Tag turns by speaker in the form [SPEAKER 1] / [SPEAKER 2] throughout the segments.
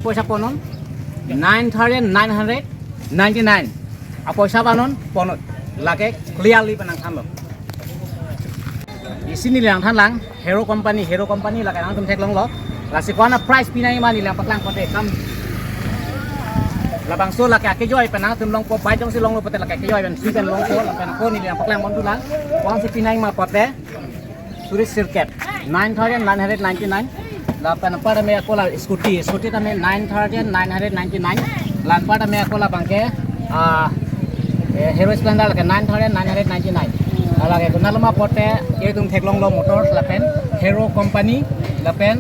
[SPEAKER 1] Poisa ponon 9,999 a poisa banon ponot lage clearly panang thamlo isini lang than lang hero company lage nang tum thek long lo la sikwana price pinai mani lang paklang pote kam labang so lage ke joy panang tum long po bai jong si long lo pote lage ke joy ben sikan long po pan ko ni lang paklang mon tu lang wang si pinai ma pote suri circuit 9,999 lapan pada me aku lah scooty kami 9,999 lan pada me aku lah bangke hero splendor ke 9,999 lagi guna lama pote ये तुम थेक लोंग लो motor लापेन hero company लापेन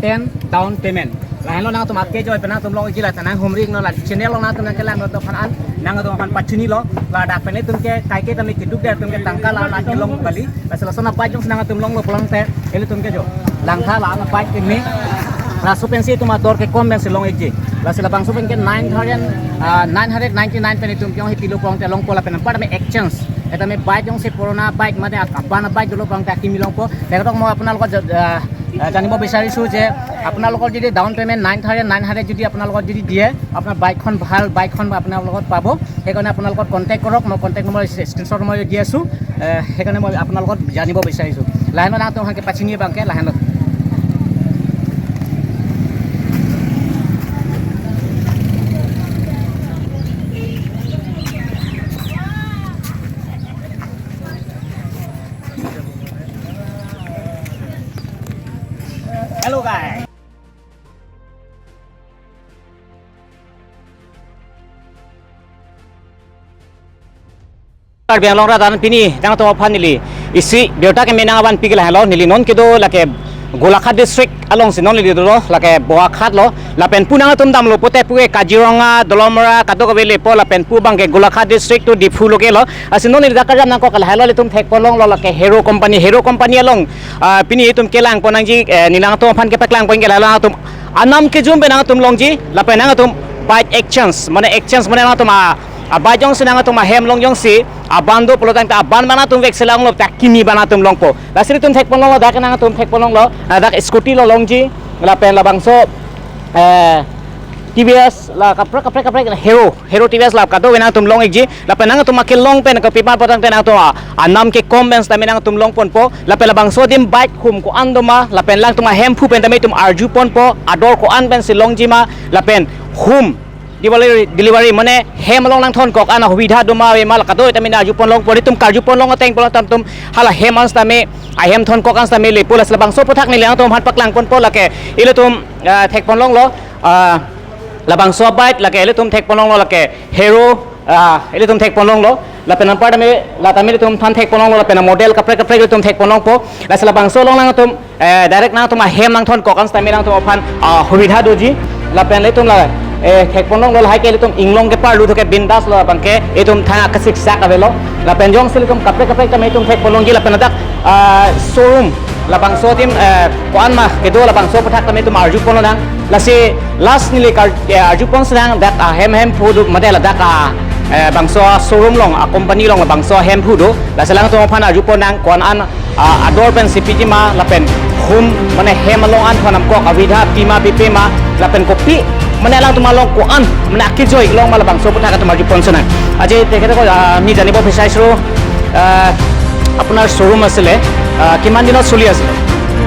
[SPEAKER 1] 10 down payment lain lo nang तुम आके जो पेना तुम लोग जिला तना हमरी नो ला channel lo nang तुम के लांग तो खान nang तो खान पछुनी लो ला दा पेने तुम के काय के तमी किदुक दे तुम के तंका ला ला के लोंग बली बस सना पाज जों नang तुम लोंग लो पलंग ते एले तुम के जो langkah lah apa ini lah supensi itu motor ke kom yang selong iki lah sila bang supen ke 9,999 pen itu kyong hipilo prong te long pola pen par me exchange eta me bike jong se purona bike mane apana bike dolo prong ta kimi long po dekhok mo apnal ko জানিব বিচাৰিছো যে আপোনালোকৰ যদি down payment 9,900 যদি আপোনালোকৰ যদি দিয়ে আপোনাৰ বাইকখন ভাল বাইকখন আপোনালোকৰ পাব সেইকাৰণে আপোনালোকৰ কন্টাক্ট কৰক মই কন্টাক্ট নম্বৰ স্ক্ৰিনশ্বট মই দি আছো সেইকাৰণে মই আপোনালোকৰ জানিব বিচাৰিছো লাইন না তো হাকে পাছিনি Banke line Hello guys. Biang long radan pini jang to phan nili isi biota ke menang aban pigil halo nili non kedo lake Golakhat district along sinon nili do lake Boakhat lo lapen punang tum dam lo pote puke Kajironga Dolomora kadokabele po lapen pu bangke Golakhat district to difu loke lo asinon nili dakar jam nang ko kal halo le tum thek polong lo lake hero company along pini tum kelang ponang ji nilang to phan ke paklang poing ke halo tum Anam kejum benang tum longji lapen nang tum bike exchange mane nang tum abajong senang tu mahem long jong si abando pelotan ta aban mana tum vek selang lo tak kimi bana tum long po la siri tum thek polong lo dak nang tum thek polong lo dak scooty lo long ji la pen la bangso TVS la kapre hero TVS la kato wenang tum long ekji la pen nang tum makel long pen ka pipa potang pen to anam ke comments ta menang tum long pon po la pen la bangso dim bike hum ko andoma la pen lang tum hem phu pen ta me tum arju pon po ador ko an pen si long ji ma la pen hum delivery mane hem long lang thon kok ana hubidha duma we mal kadoi tamina jupon long pori tum karjupon long ateng pola tum hala hem ans tame I hem thon kok ans tame le pola labang so pothak ni lang tum hat paklang pon pola ke ile tum thek pon long lo labang so bite lake ile tum thek pon long lo lake hero ile tum thek pon long lo la penam pada me la tamile tum than thek pon long lo la penam model kapre tum thek pon long po la labang so long lang tum direct na tum hem lang thon kok ans tame lang tum ophan hubidha doji la pen le tum la thek ponong lo hai ke tum inglong ke par lu thoke bindas lo bangke etum thanga kasik sak avelo la penjong sil tum kapre ta me tum thek ponong gi la penadak showroom la bang so tim koan ma ke do la bang so pathak ta me tum arju pon lang la se last ni le arju pon sang dak hem food model dak bang so showroom long a company long la bang so hem food la selang tum phan arju pon nang koan an ador pen cpg ma la pen hum mane hem long an thanam ko avidha pima pipe ma la pen kopi mane lang tumalong ko an mane akijoy long malabang so putaka tumar jupon sana aje tekhete ko mi janibo bisaisro আপোনাৰ showroom আছিলে কিমান দিনত চলি আছে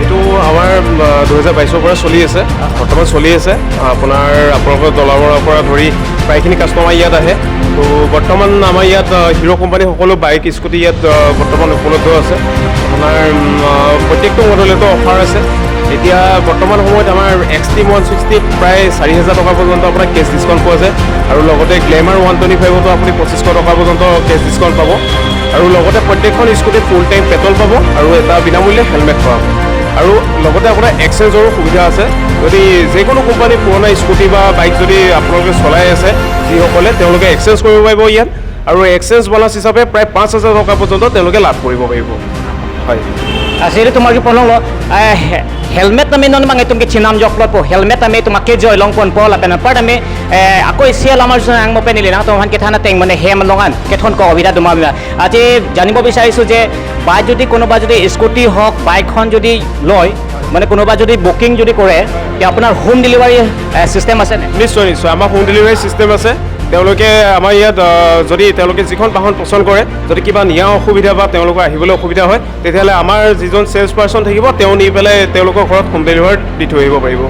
[SPEAKER 2] এটো আমাৰ 2022 পৰা চলি আছে বৰ্তমান চলি আছে আপোনালোকৰ দলাৰৰ পৰা ধৰি প্ৰায়খিনি কাষ্টমাৰ ইয়াত আহে তো বৰ্তমান আমাৰ ইয়াত হিৰো কোম্পানী সকলো বাইক স্কুটি ইয়াত বৰ্তমান উপলব্ধ আছে আপোনাৰ প্ৰত্যেকটো মডেলতো অফাৰ আছে এতিয়া বৰ্তমান সময়ত আমাৰ এক্সট্ৰিম 160 প্ৰায় 4,000 টকা পৰ্যন্ত আপোনাৰ কেছ ডিসকাউন্ট পোৱা যায় আৰু লগতে গ্লেমাৰ 125 তো আপুনি 2500 টকা পৰ্যন্ত কেছ ডিসকাউন্ট পাব আৰু লগতে প্ৰত্যেকখন স্কুটি ফুল টাইম পেট্ৰল পাব আৰু এটা বিনামূল্যে হেলমেট পাব আৰু লগতে আপোনাৰ এক্সচেঞ্জৰো সুবিধা আছে যদি যিকোনো কোম্পানী পুৰণা স্কুটি বা বাইক যদি আপোনালোকে চলাই আছে যিসকলে তেওঁলোকে এক্সচেঞ্জ কৰিব পাৰিব ইয়াত আৰু এক্সচেঞ্জ বোনাছ হিচাপে প্ৰায় 5,000 টকা পৰ্যন্ত তেওঁলোকে লাভ কৰিব পাৰিব হয়
[SPEAKER 1] asiri tumar jupon long lo helmet na me non mang itum ke chinam jok lo po helmet na me tum ke joy long pon po la pen par me ako isial amar sang mo penili na to han ke thana teng mane hem longan ke thon ko obida duma aje janibo bisarisu je ba jodi kono ba jodi scooty hok bike khon jodi loy মানে কোনোবা যদি booking যদি কৰে তে আপোনাৰ home delivery system আছে নে
[SPEAKER 2] নিশ্চয় নিশ্চয় আমাৰ হোম ডেলিভাৰী চিষ্টেম আছে তেওঁলোকে আমাৰ ইয়াত যদি তেওঁলোকে যিখন বাহন পচন্দ কৰে যদি কিবা নিয়া অসুবিধা বা তেওঁলোকৰ আহিবলৈ অসুবিধা হয় তেতিয়াহ'লে আমাৰ যিজন চেলছ পাৰ্চন থাকিব তেওঁ নি পেলাই তেওঁলোকৰ ঘৰত হোম ডেলিভাৰী দি থৈ আহিব পাৰিব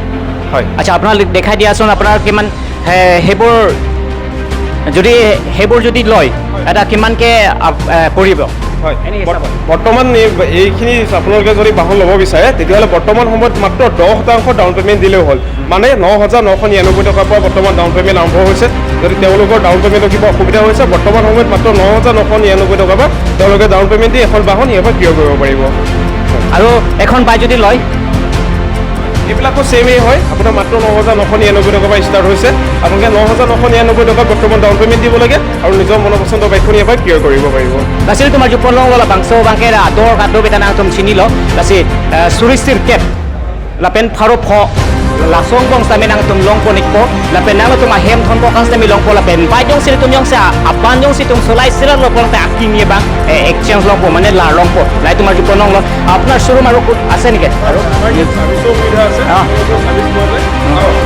[SPEAKER 2] হয়
[SPEAKER 1] আচ্ছা আপোনাৰ দেখাই দিয়াচোন আপোনাৰ কিমান সেইবোৰ যদি লয় এটা কিমানকৈ পৰিব
[SPEAKER 2] হয় বৰ্তমান এইখিনি আপোনালোকে যদি বাহন ল'ব বিচাৰে তেতিয়াহ'লে বৰ্তমান সময়ত মাত্ৰ 10% ডাউন পে'মেণ্ট দিলেও হ'ল মানে 9,999 টকাৰ পৰা বৰ্তমান ডাউন পে'মেণ্ট আৰম্ভ হৈছে যদি তেওঁলোকৰ ডাউন পে'মেণ্টৰ কিবা অসুবিধা হৈছে বৰ্তমান সময়ত মাত্ৰ 9,999 টকাৰ পৰা তেওঁলোকে ডাউন পে'মেণ্ট দি এখন বাহন ইয়াৰ পৰা ক্ৰয় কৰিব পাৰিব
[SPEAKER 1] আৰু এখন বাইক যদি লয়
[SPEAKER 2] এইবিলাকো ছেমেই হয় আপোনাৰ মাত্ৰ 9,999 টকাৰ পৰা ষ্টাৰ্ট হৈছে আপোনালোকে 9,999 টকা বৰ্তমান ডাউন পে'মেণ্ট দিব লাগে আৰু নিজৰ মনপচন্দৰ বাইকখন ইয়াৰ পৰা ক্ৰয় কৰিব পাৰিব
[SPEAKER 1] Kasi ito majupon wala bangso bangkera ador kado betana tum sinilo kasi suristir kep lapen pharo pho lasong bong sa menang tum long ponik po lapen nang tum ahem thon po kang sa mi long po lapen pai jong sil tum yong sa apan jong si tum solai sila lo pong ta aking ye bang exchange long po mane la long po lai tum majupon long apnar showroom aru ase nike
[SPEAKER 2] আৰু আমাৰ ইয়াত সাৰ্ভিছৰ সুবিধা আছে সাৰ্ভিছ পোৱা যায়